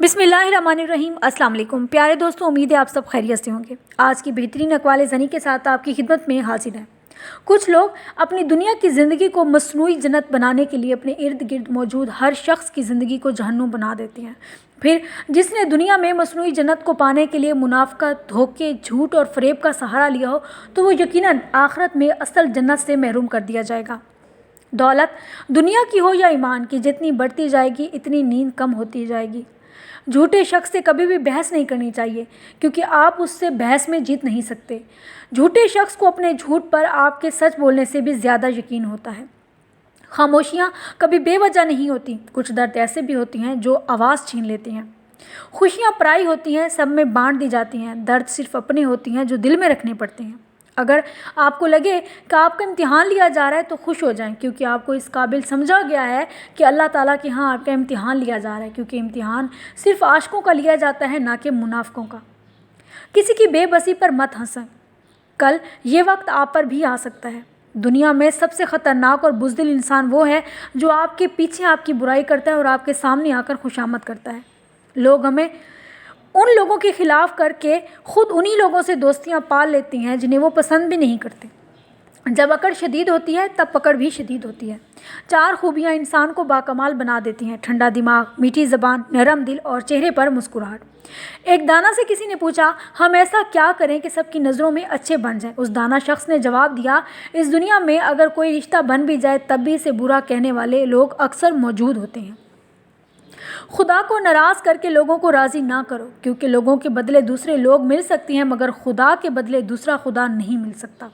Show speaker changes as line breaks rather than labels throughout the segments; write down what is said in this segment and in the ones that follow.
बिस्मिल्लाहिर्रहमानिर्रहीम। अस्सलाम वालेकुम प्यारे दोस्तों, उम्मीद है आप सब खैरियत से होंगे। आज की बेहतरीन अक़वाल ज़नी के साथ आपकी खिदमत में हाजिर है। कुछ लोग अपनी दुनिया की ज़िंदगी को मसनूई जन्नत बनाने के लिए अपने इर्द गिर्द मौजूद हर शख्स की ज़िंदगी को जहन्नुम बना देते हैं। फिर जिसने दुनिया में मसनूई जन्नत को पाने के लिए मुनाफ़क़त, धोखे, झूठ और फ़रेब का सहारा लिया हो तो वो यकीनन आखिरत में असल जन्नत से महरूम कर दिया जाएगा। दौलत दुनिया की हो या ईमान की, जितनी बढ़ती जाएगी इतनी नींद कम होती जाएगी। झूठे शख्स से कभी भी बहस नहीं करनी चाहिए, क्योंकि आप उससे बहस में जीत नहीं सकते। झूठे शख्स को अपने झूठ पर आपके सच बोलने से भी ज़्यादा यकीन होता है। खामोशियाँ कभी बेवजह नहीं होती। कुछ दर्द ऐसे भी होती हैं जो आवाज़ छीन लेती हैं। खुशियाँ पराई होती हैं, सब में बांट दी जाती हैं। दर्द सिर्फ अपने होती हैं जो दिल में रखने पड़ते हैं। अगर आपको लगे कि आपका इम्तिहान लिया जा रहा है तो खुश हो जाएं, क्योंकि आपको इस काबिल समझा गया है कि अल्लाह ताला के यहाँ आपका इम्तिहान लिया जा रहा है। क्योंकि इम्तिहान सिर्फ आशिकों का लिया जाता है, ना कि मुनाफिकों का। किसी की बेबसी पर मत हंसें, कल ये वक्त आप पर भी आ सकता है। दुनिया में सबसे ख़तरनाक और बुज़दिल इंसान वो है जो आपके पीछे आपकी बुराई करता है और आपके सामने आकर खुशामद करता है। लोग हमें उन लोगों के ख़िलाफ़ करके ख़ुद उन्हीं लोगों से दोस्तियां पाल लेती हैं जिन्हें वो पसंद भी नहीं करते। जब अकड़ शदीद होती है तब पकड़ भी शदीद होती है। चार खूबियां इंसान को बाकमाल बना देती हैं: ठंडा दिमाग, मीठी ज़बान, नरम दिल और चेहरे पर मुस्कुराहट। एक दाना से किसी ने पूछा, हम ऐसा क्या करें कि सबकी नज़रों में अच्छे बन जाएं? उस दाना शख्स ने जवाब दिया, इस दुनिया में अगर कोई रिश्ता बन भी जाए तब भी इसे बुरा कहने वाले लोग अक्सर मौजूद होते हैं। खुदा को नाराज़ करके लोगों को राज़ी ना करो, क्योंकि लोगों के बदले दूसरे लोग मिल सकते हैं, मगर खुदा के बदले दूसरा खुदा नहीं मिल सकता।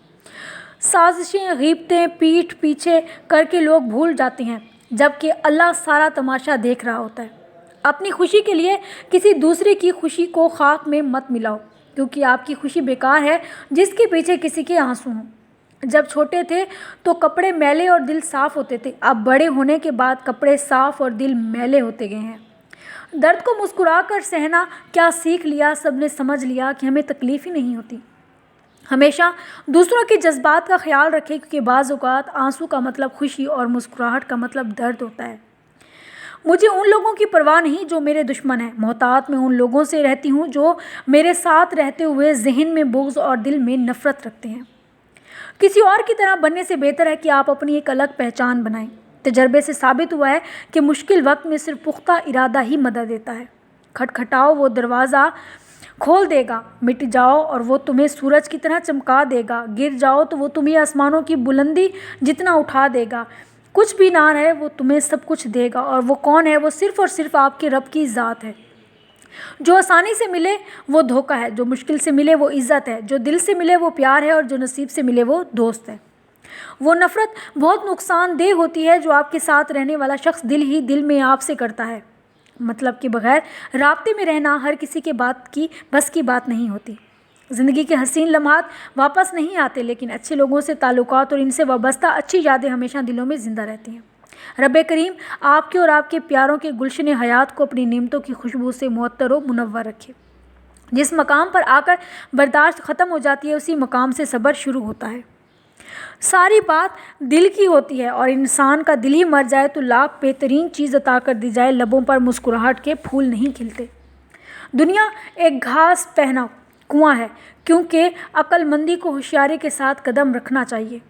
साजिशें, ग़ीबतें पीठ पीछे करके लोग भूल जाते हैं, जबकि अल्लाह सारा तमाशा देख रहा होता है। अपनी खुशी के लिए किसी दूसरे की खुशी को खाक में मत मिलाओ, क्योंकि आपकी खुशी बेकार है जिसके पीछे किसी के आंसू हों। जब छोटे थे तो कपड़े मैले और दिल साफ़ होते थे। अब बड़े होने के बाद कपड़े साफ़ और दिल मैले होते गए हैं। दर्द को मुस्कुरा कर सहना क्या सीख लिया, सब ने समझ लिया कि हमें तकलीफ़ ही नहीं होती। हमेशा दूसरों के जज्बात का ख्याल रखें, क्योंकि बाज़ औक़ात आंसू का मतलब खुशी और मुस्कुराहट का मतलब दर्द होता है। मुझे उन लोगों की परवाह नहीं जो मेरे दुश्मन हैं। मोहतात में उन लोगों से रहती हूँ जो मेरे साथ रहते हुए जहन में बुग़्ज़ और दिल में नफ़रत रखते हैं। किसी और की तरह बनने से बेहतर है कि आप अपनी एक अलग पहचान बनाएं। तजर्बे से साबित हुआ है कि मुश्किल वक्त में सिर्फ पुख्ता इरादा ही मदद देता है। खटखटाओ, वो दरवाज़ा खोल देगा। मिट जाओ और वो तुम्हें सूरज की तरह चमका देगा। गिर जाओ तो वो तुम्हें आसमानों की बुलंदी जितना उठा देगा। कुछ भी ना रहे वो तुम्हें सब कुछ देगा। और वो कौन है? वो सिर्फ़ और सिर्फ आपके रब की ज़ात है। जो आसानी से मिले वो धोखा है, जो मुश्किल से मिले वो इज़्ज़त है, जो दिल से मिले वो प्यार है और जो नसीब से मिले वो दोस्त है। वो नफ़रत बहुत नुकसानदेह होती है जो आपके साथ रहने वाला शख्स दिल ही दिल में आपसे करता है। मतलब के बगैर राब्ते में रहना हर किसी के बस की बात नहीं होती। ज़िंदगी के हसीन लम्हात वापस नहीं आते, लेकिन अच्छे लोगों से ताल्लुकात और इनसे वाबस्ता अच्छी यादें हमेशा दिलों में ज़िंदा रहती हैं। रब्बे करीम आपके और आपके प्यारों के गुलशन हयात को अपनी नेमतों की खुशबू से मुअत्तर व मुनव्वर रखे। जिस मकाम पर आकर बर्दाश्त ख़त्म हो जाती है, उसी मकाम से सब्र शुरू होता है। सारी बात दिल की होती है, और इंसान का दिल ही मर जाए तो लाख बेहतरीन चीज़ अता कर दी जाए, लबों पर मुस्कुराहट के फूल नहीं खिलते। दुनिया एक घास पहना कुआं है, क्योंकि अक्लमंदी को होशियारी के साथ कदम रखना चाहिए।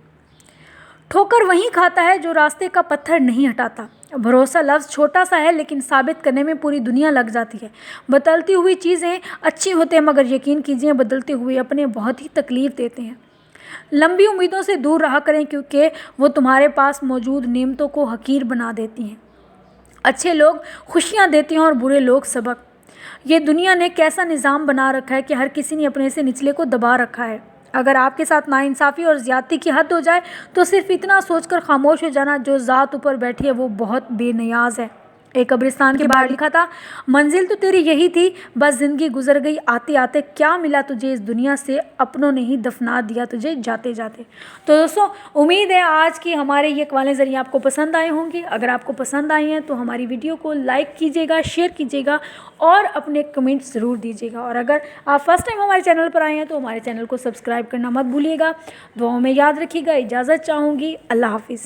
ठोकर वहीं खाता है जो रास्ते का पत्थर नहीं हटाता। भरोसा लफ्ज़ छोटा सा है, लेकिन साबित करने में पूरी दुनिया लग जाती है। बदलती हुई चीज़ें अच्छी होती हैं, मगर यकीन कीजिए बदलते हुए अपने बहुत ही तकलीफ़ देते हैं। लंबी उम्मीदों से दूर रहा करें, क्योंकि वो तुम्हारे पास मौजूद नेमतों को हकीर बना देती हैं। अच्छे लोग खुशियाँ देते हैं और बुरे लोग सबक। ये दुनिया ने कैसा निज़ाम बना रखा है कि हर किसी ने अपने से निचले को दबा रखा है। अगर आपके साथ नाइंसाफ़ी और ज़्यादती की हद हो जाए तो सिर्फ इतना सोचकर खामोश हो जाना, जो ज़ात ऊपर बैठी है वो बहुत बेनियाज है। एक कब्रिस्तान के बाहर लिखा था, मंजिल तो तेरी यही थी, बस ज़िंदगी गुजर गई आते आते। क्या मिला तुझे इस दुनिया से? अपनों ने ही दफना दिया तुझे जाते जाते। तो दोस्तों, उम्मीद है आज की हमारे ये अक़वालें ज़रिए आपको पसंद आए होंगे। अगर आपको पसंद आई हैं तो हमारी वीडियो को लाइक कीजिएगा, शेयर कीजिएगा और अपने कमेंट्स ज़रूर दीजिएगा। और अगर आप फर्स्ट टाइम हमारे चैनल पर आए हैं तो हमारे चैनल को सब्सक्राइब करना मत भूलिएगा। दुआओं में याद रखिएगा। इजाज़त चाहूँगी। अल्लाह हाफ़िज़।